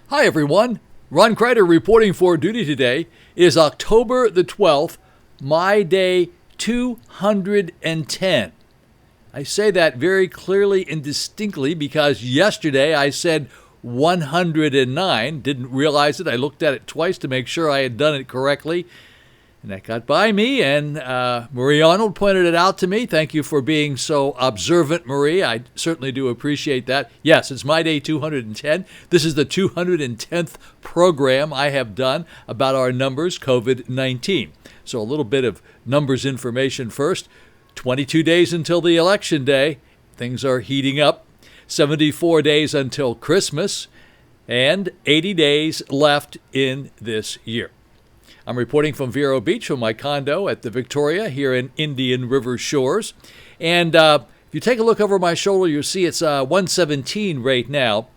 Hi, everyone. Ron Crider reporting for duty today. It is October the 12th, my day 210. I say that very clearly and distinctly because yesterday I said 109. Didn't realize it. I looked at it twice to make sure I had done it correctly. And that got by me, and Marie Arnold pointed it out to me. Thank you for being so observant, Marie. I certainly do appreciate that. Yes, it's my day 210. This is the 210th program I have done about our numbers, COVID-19. So a little bit of numbers information first. 22 days until the election day. Things are heating up. 74 days until Christmas, and 80 days left in this year. I'm reporting from Vero Beach from my condo at the Victoria here in Indian River Shores. And if you take a look over my shoulder, you'll see it's 1:17 right now.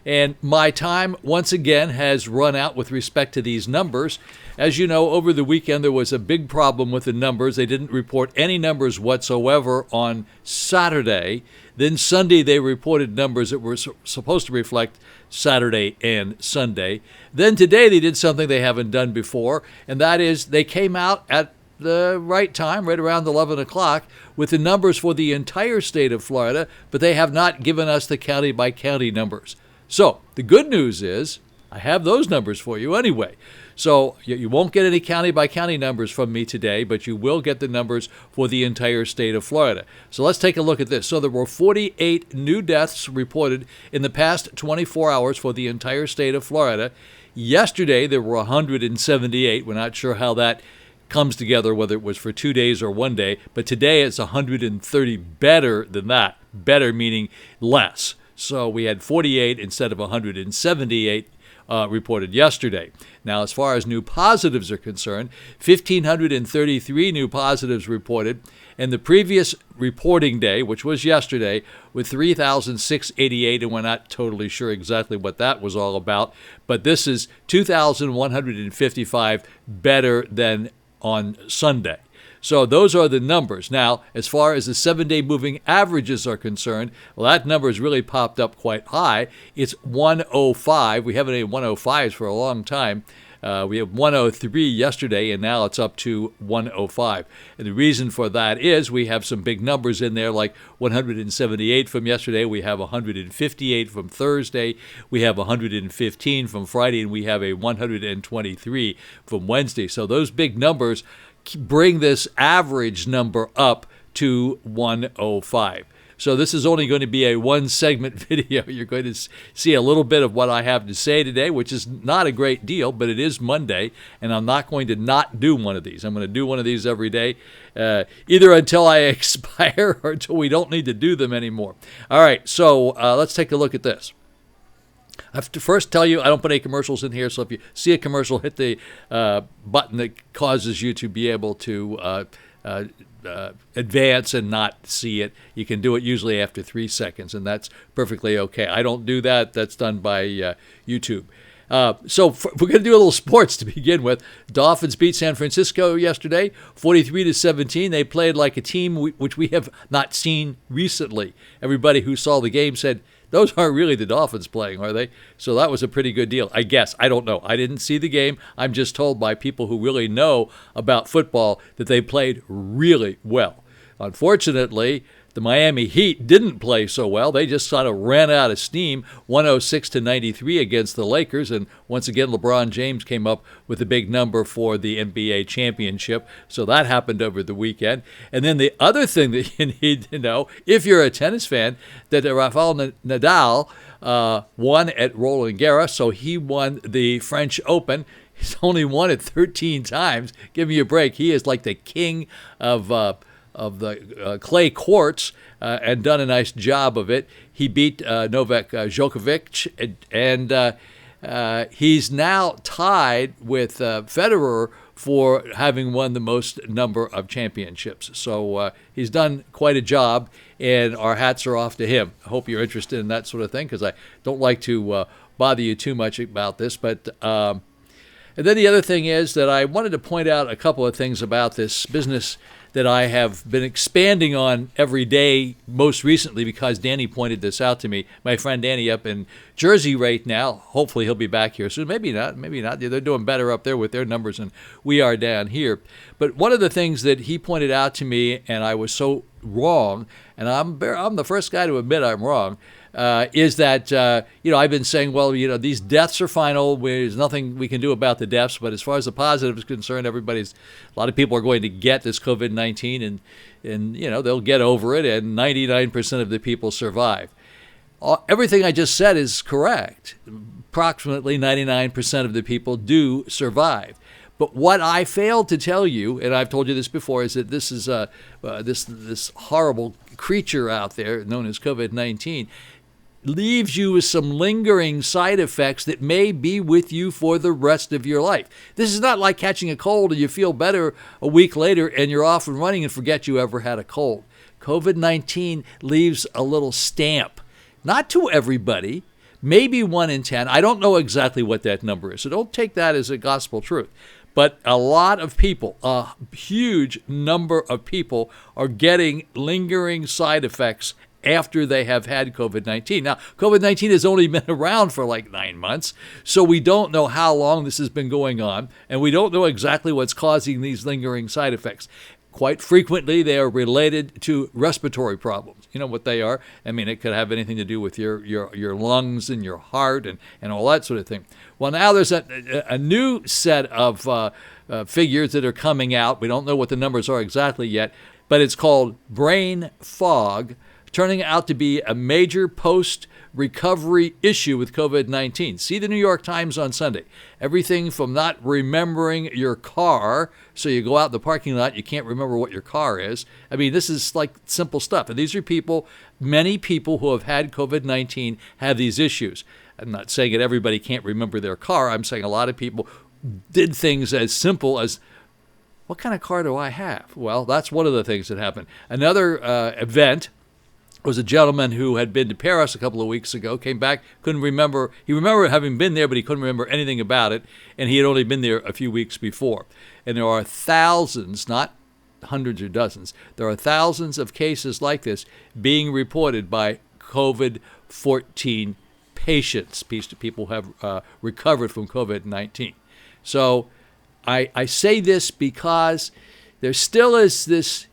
And my time, once again, has run out with respect to these numbers. As you know, over the weekend, there was a big problem with the numbers. They didn't report any numbers whatsoever on Saturday. Then Sunday, they reported numbers that were supposed to reflect Saturday and Sunday. Then today, they did something they haven't done before, and that is they came out at the right time, right around 11 o'clock, with the numbers for the entire state of Florida, but they have not given us the county-by-county numbers. So the good news is I have those numbers for you anyway. So you won't get any county-by-county numbers from me today, but you will get the numbers for the entire state of Florida. So let's take a look at this. So there were 48 new deaths reported in the past 24 hours for the entire state of Florida. Yesterday, there were 178. We're not sure how that comes together, whether it was for 2 days or 1 day. But today, it's 130, better than that. Better meaning less. So we had 48 instead of 178 reported yesterday. Now, as far as new positives are concerned, 1,533 new positives reported, and the previous reporting day, which was yesterday, with 3,688, and we're not totally sure exactly what that was all about, but this is 2,155 better than on Sunday. So those are the numbers. Now, as far as the 7-day moving averages are concerned, well, that number has really popped up quite high. It's 105. We haven't had 105s for a long time. We have 103 yesterday, and now it's up to 105. And the reason for that is we have some big numbers in there, like 178 from yesterday. We have 158 from Thursday. We have 115 from Friday, and we have a 123 from Wednesday. So those big numbers bring this average number up to 105. So this is only going to be a one-segment video. You're going to see a little bit of what I have to say today, which is not a great deal, but it is Monday, and I'm not going to not do one of these. I'm going to do one of these every day, either until I expire or until we don't need to do them anymore. All right, so let's take a look at this. I have to first tell you I don't put any commercials in here, so if you see a commercial, hit the button that causes you to be able to advance and not see it. You can do it usually after 3 seconds, and that's perfectly okay. I don't do that. That's done by YouTube. So we're going to do a little sports to begin with. Dolphins beat San Francisco yesterday, 43-17. They played like a team which we have not seen recently. Everybody who saw the game said, those aren't really the Dolphins playing, are they? So that was a pretty good deal, I guess. I don't know. I didn't see the game. I'm just told by people who really know about football that they played really well. Unfortunately, the Miami Heat didn't play so well. They just sort of ran out of steam, 106-93 against the Lakers. And once again, LeBron James came up with a big number for the NBA championship. So that happened over the weekend. And then the other thing that you need to know, if you're a tennis fan, that Rafael Nadal won at Roland-Garros. So he won the French Open. He's only won it 13 times. Give me a break. He is like the king of the clay courts and done a nice job of it. He beat Novak Djokovic, and he's now tied with Federer for having won the most number of championships. So he's done quite a job, and our hats are off to him. I hope you're interested in that sort of thing, because I don't like to bother you too much about this. But and then the other thing is that I wanted to point out a couple of things about this business that I have been expanding on every day, most recently because Danny pointed this out to me. My friend Danny up in Jersey right now. Hopefully he'll be back here soon. Maybe not. They're doing better up there with their numbers than we are down here. But one of the things that he pointed out to me, and I was so wrong, and I'm the first guy to admit I'm wrong, is that, I've been saying, well, these deaths are final. There's nothing we can do about the deaths. But as far as the positive is concerned, a lot of people are going to get this COVID-19 and they'll get over it. And 99% of the people survive. Everything I just said is correct. Approximately 99% of the people do survive. But what I failed to tell you, and I've told you this before, is that this is this horrible creature out there known as COVID-19 leaves you with some lingering side effects that may be with you for the rest of your life. This is not like catching a cold and you feel better a week later and you're off and running and forget you ever had a cold. COVID-19 leaves a little stamp. Not to everybody, maybe 1 in 10. I don't know exactly what that number is, so don't take that as a gospel truth. But a lot of people, a huge number of people, are getting lingering side effects after they have had COVID-19. Now, COVID-19 has only been around for like 9 months, so we don't know how long this has been going on, and we don't know exactly what's causing these lingering side effects. Quite frequently, they are related to respiratory problems. You know what they are? I mean, it could have anything to do with your lungs and your heart and all that sort of thing. Well, now there's a new set of figures that are coming out. We don't know what the numbers are exactly yet, but it's called brain fog, turning out to be a major post-recovery issue with COVID-19. See the New York Times on Sunday. Everything from not remembering your car, so you go out in the parking lot, you can't remember what your car is. I mean, this is like simple stuff. And these are many people who have had COVID-19 have these issues. I'm not saying that everybody can't remember their car. I'm saying a lot of people did things as simple as, what kind of car do I have? Well, that's one of the things that happened. Another event was a gentleman who had been to Paris a couple of weeks ago, came back, couldn't remember. He remembered having been there, but he couldn't remember anything about it, and he had only been there a few weeks before. And there are thousands, not hundreds or dozens, there are thousands of cases like this being reported by COVID-14 patients, people who have recovered from COVID-19. So I say this because there still is this...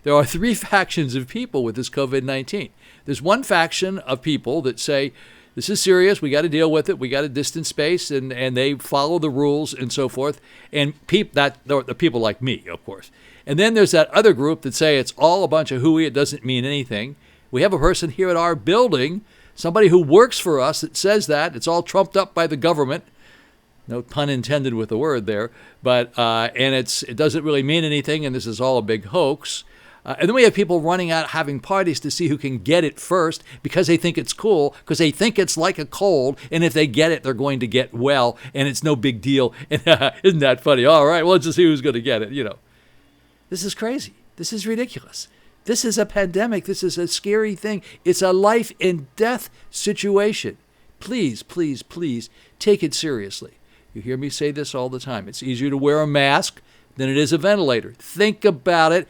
There are 3 factions of people with this COVID-19. There's one faction of people that say, this is serious, we got to deal with it, we got to distance space, and they follow the rules and so forth. And the people like me, of course. And then there's that other group that say it's all a bunch of hooey, it doesn't mean anything. We have a person here at our building, somebody who works for us, that says that. It's all trumped up by the government. No pun intended with the word there. But and it doesn't really mean anything, and this is all a big hoax. And then we have people running out having parties to see who can get it first because they think it's cool, because they think it's like a cold, and if they get it, they're going to get well, and it's no big deal. And isn't that funny? All right, well, let's just see who's going to get it, This is crazy. This is ridiculous. This is a pandemic. This is a scary thing. It's a life and death situation. Please, please, please take it seriously. You hear me say this all the time. It's easier to wear a mask than it is a ventilator. Think about it.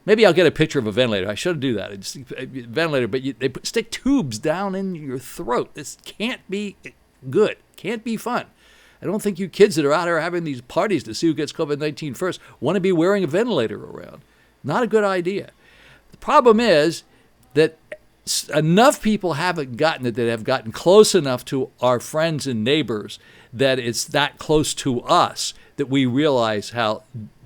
Maybe I'll get a picture of a ventilator. I should do that. It's a ventilator, but they stick tubes down in your throat. This can't be good. Can't be fun. I don't think you kids that are out here having these parties to see who gets COVID-19 first want to be wearing a ventilator around. Not a good idea. The problem is that enough people haven't gotten it that have gotten close enough to our friends and neighbors that it's that close to us that we realize how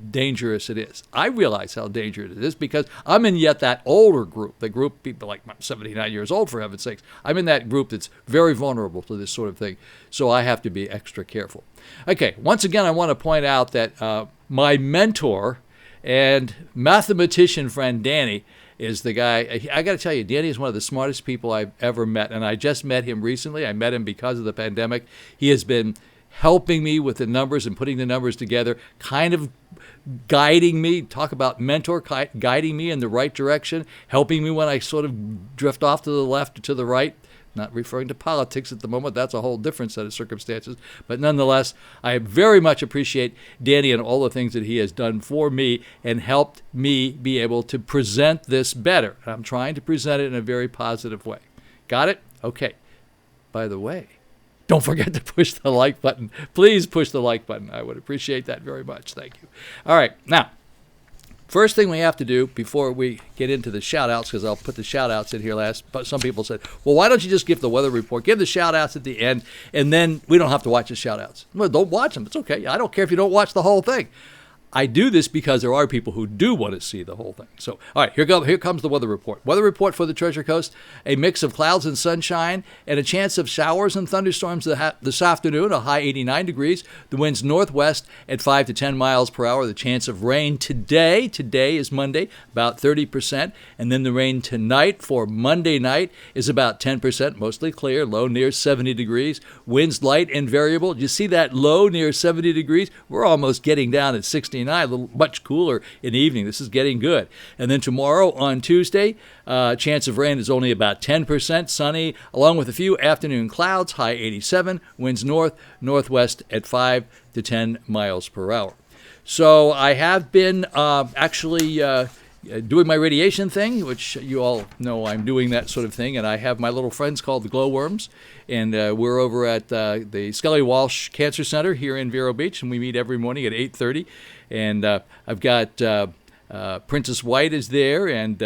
dangerous it is. I realize how dangerous it is because I'm in yet that older group, the group of people like 79 years old, for heaven's sakes. I'm in that group that's very vulnerable to this sort of thing, so I have to be extra careful. Okay, once again, I want to point out that my mentor and mathematician friend Danny is the guy. I got to tell you, Danny is one of the smartest people I've ever met, and I just met him recently. I met him because of the pandemic. He has been helping me with the numbers and putting the numbers together, kind of guiding me, talk about mentor, guiding me in the right direction, helping me when I sort of drift off to the left or to the right. Not referring to politics at the moment. That's a whole different set of circumstances. But nonetheless, I very much appreciate Danny and all the things that he has done for me and helped me be able to present this better. I'm trying to present it in a very positive way. Got it? Okay. By the way, don't forget to push the like button. Please push the like button. I would appreciate that very much. Thank you. All right. Now, first thing we have to do before we get into the shout-outs, because I'll put the shout-outs in here last, but some people said, well, why don't you just give the weather report, give the shout-outs at the end, and then we don't have to watch the shout-outs. Well, don't watch them. It's okay. I don't care if you don't watch the whole thing. I do this because there are people who do want to see the whole thing. So, all right, here comes the weather report. Weather report for the Treasure Coast, a mix of clouds and sunshine and a chance of showers and thunderstorms this afternoon, a high 89 degrees. The winds northwest at 5 to 10 miles per hour. The chance of rain today is Monday, about 30%. And then the rain tonight for Monday night is about 10%, mostly clear, low near 70 degrees. Winds light and variable. You see that low near 70 degrees? We're almost getting down at 69. A little much cooler in the evening. This is getting good. And then tomorrow on Tuesday, chance of rain is only about 10%, sunny, along with a few afternoon clouds, high 87, winds northwest at 5 to 10 miles per hour. So I have been actually doing my radiation thing, which you all know I'm doing that sort of thing, and I have my little friends called the Glowworms, and we're over at the Scully Walsh Cancer Center here in Vero Beach, and we meet every morning at 8:30, and I've got Princess White is there, and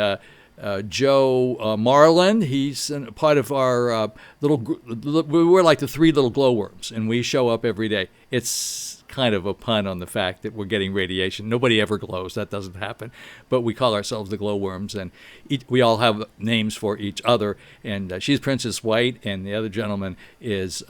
Joe Marlin, he's part of our little group. We're like the three little glowworms, and we show up every day. It's kind of a pun on the fact that we're getting radiation. Nobody ever glows. That doesn't happen. But we call ourselves the glowworms, and we all have names for each other. And she's Princess White, and the other gentleman is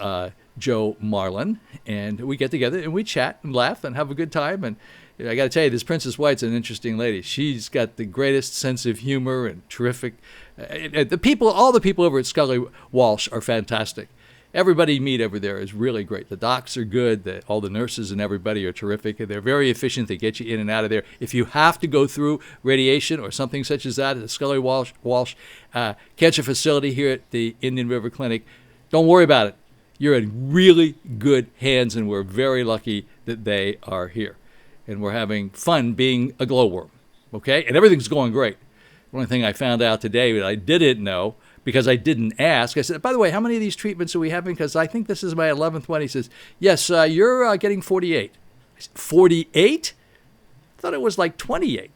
Joe Marlin. And we get together, and we chat and laugh and have a good time. And I got to tell you, this Princess White's an interesting lady. She's got the greatest sense of humor and terrific. All the people over at Scully Walsh are fantastic. Everybody you meet over there is really great. The docs are good. All the nurses and everybody are terrific. They're very efficient. They get you in and out of there. If you have to go through radiation or something such as that at the Scully Walsh Cancer Facility here at the Indian River Clinic, don't worry about it. You're in really good hands, and we're very lucky that they are here. And we're having fun being a glowworm, okay? And everything's going great. One thing I found out today that I didn't know, because I didn't ask. I said, by the way, how many of these treatments are we having? Because I think this is my 11th one. He says, yes, you're getting 48. I said, 48? I thought it was like 28.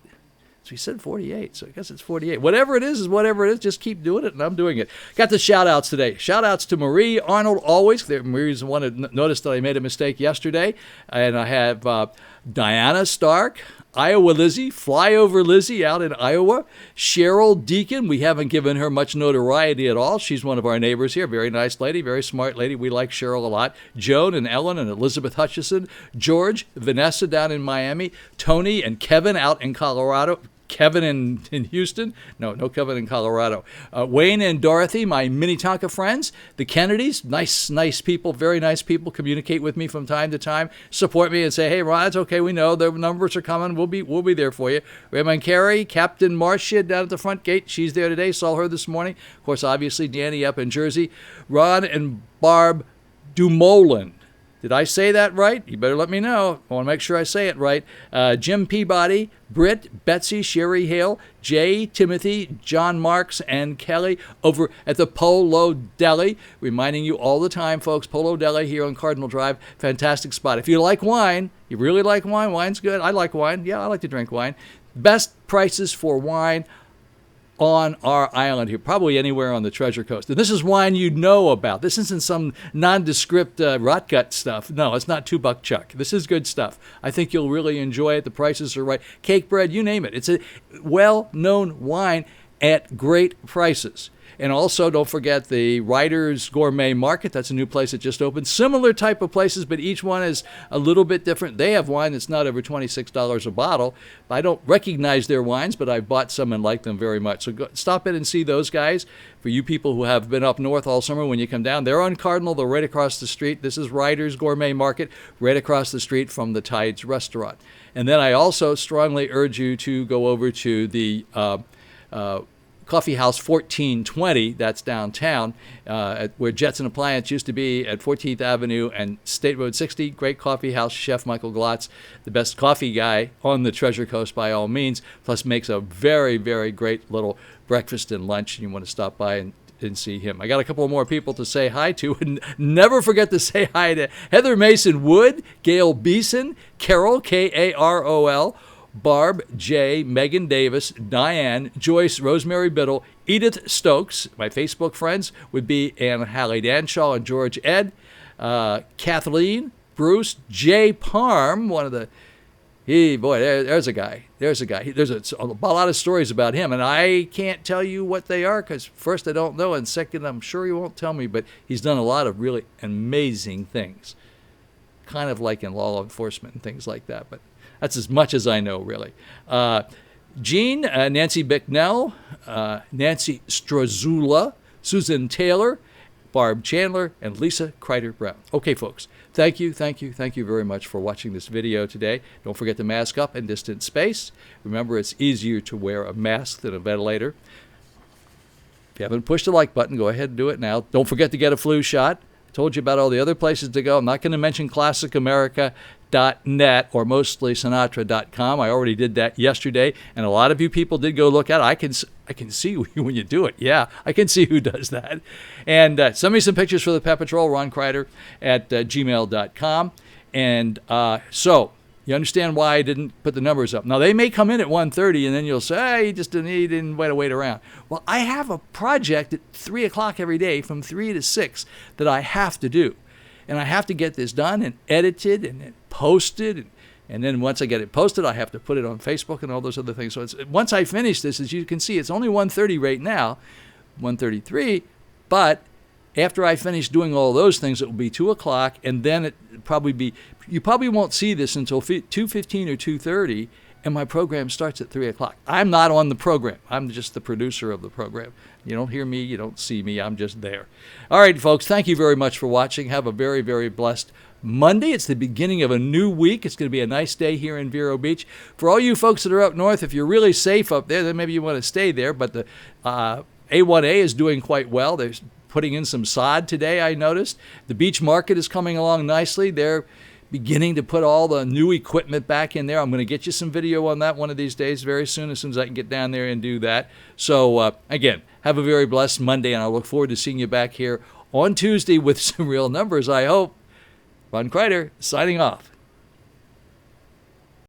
So he said 48, so I guess it's 48. Whatever it is whatever it is. Just keep doing it, and I'm doing it. Got the shout-outs today. Shout-outs to Marie Arnold always. Marie's the one that noticed that I made a mistake yesterday. And I have Diana Stark, Iowa Lizzie, Flyover Lizzie out in Iowa, Cheryl Deacon. We haven't given her much notoriety at all. She's one of our neighbors here. Very nice lady, very smart lady. We like Cheryl a lot. Joan and Ellen and Elizabeth Hutchison, George, Vanessa down in Miami, Tony and Kevin out in Colorado. Kevin in Houston. No Kevin in Colorado. Wayne and Dorothy, my Minnetonka friends. The Kennedys, nice people, very nice people. Communicate with me from time to time. Support me and say, hey, Ron, it's okay. We know the numbers are coming. We'll be there for you. Raymond Carey, Captain Marcia down at the front gate. She's there today. Saw her this morning. Of course, obviously, Danny up in Jersey. Ron and Barb Dumoulin. Did I say that right? You better let me know. I want to make sure I say it right. Jim Peabody, Britt, Betsy, Sherry Hale, Jay, Timothy, John Marks, and Kelly over at the Polo Deli. Reminding you all the time, folks, Polo Deli here on Cardinal Drive. Fantastic spot. If you like wine, you really like wine, wine's good. I like wine. Yeah, I like to drink wine. Best prices for wine on our island here, probably anywhere on the Treasure Coast. And this is wine you know about. This isn't some nondescript rot gut stuff. No, it's not $2 chuck. This is good stuff. I think you'll really enjoy it. The prices are right. Cake bread, you name it. It's a well-known wine at great prices. And also, don't forget the Writers Gourmet Market. That's a new place that just opened. Similar type of places, but each one is a little bit different. They have wine that's not over $26 a bottle. I don't recognize their wines, but I've bought some and like them very much. So stop in and see those guys. For you people who have been up north all summer, when you come down, they're on Cardinal. They're right across the street. This is Writers Gourmet Market, right across the street from the Tides Restaurant. And then I also strongly urge you to go over to the Coffee House 1420, that's downtown, where Jetson Appliance used to be at 14th Avenue and State Road 60. Great coffee house. Chef Michael Glotz, the best coffee guy on the Treasure Coast by all means, plus makes a very, very great little breakfast and lunch. You want to stop by and see him. I got a couple more people to say hi to. And never forget to say hi to Heather Mason Wood, Gail Beeson, Carol, Karol, Barb, Jay, Megan Davis, Diane, Joyce, Rosemary Biddle, Edith Stokes. My Facebook friends would be Ann Hallie Danshaw and George Ed, Kathleen, Bruce, Jay Parm, one of the... there's a guy. There's a lot of stories about him, and I can't tell you what they are because first, I don't know, and second, I'm sure he won't tell me, but he's done a lot of really amazing things, kind of like in law enforcement and things like that, but that's as much as I know, really. Jean, Nancy Bicknell, Nancy Strazula, Susan Taylor, Barb Chandler, and Lisa Crider Brown. Okay, folks, thank you very much for watching this video today. Don't forget to mask up and distance space. Remember, it's easier to wear a mask than a ventilator. If you haven't pushed the like button, go ahead and do it now. Don't forget to get a flu shot. I told you about all the other places to go. I'm not going to mention ClassicAmerica.net or mostlysinatra.com. I already did that yesterday, and a lot of you people did go look at it. I can see when you do it. Yeah, I can see who does that. And send me some pictures for the Pet Patrol, Ron Crider at gmail.com. And so you understand why I didn't put the numbers up. Now, they may come in at 1:30, and then you'll say, hey, he didn't wait around. Well, I have a project at 3 o'clock every day from 3 to 6 that I have to do. And I have to get this done and edited and posted. And then once I get it posted, I have to put it on Facebook and all those other things. So once I finish this, as you can see, it's only 1:30 right now, 1:33. But after I finish doing all those things, it will be 2 o'clock. And then it probably be, you probably won't see this until 2:15 or 2:30. And my program starts at 3 o'clock. I'm not on the program. I'm just the producer of the program. You don't hear me. You don't see me. I'm just there. All right, folks, thank you very much for watching. Have a very, very blessed Monday. It's the beginning of a new week. It's going to be a nice day here in Vero Beach. For all you folks that are up north, if you're really safe up there, then maybe you want to stay there. But the A1A is doing quite well. They're putting in some sod today, I noticed. The beach market is coming along nicely. They're beginning to put all the new equipment back in there. I'm going to get you some video on that one of these days very soon, as soon as I can get down there and do that. So, again, have a very blessed Monday, and I look forward to seeing you back here on Tuesday with some real numbers, I hope. Ron Crider, signing off.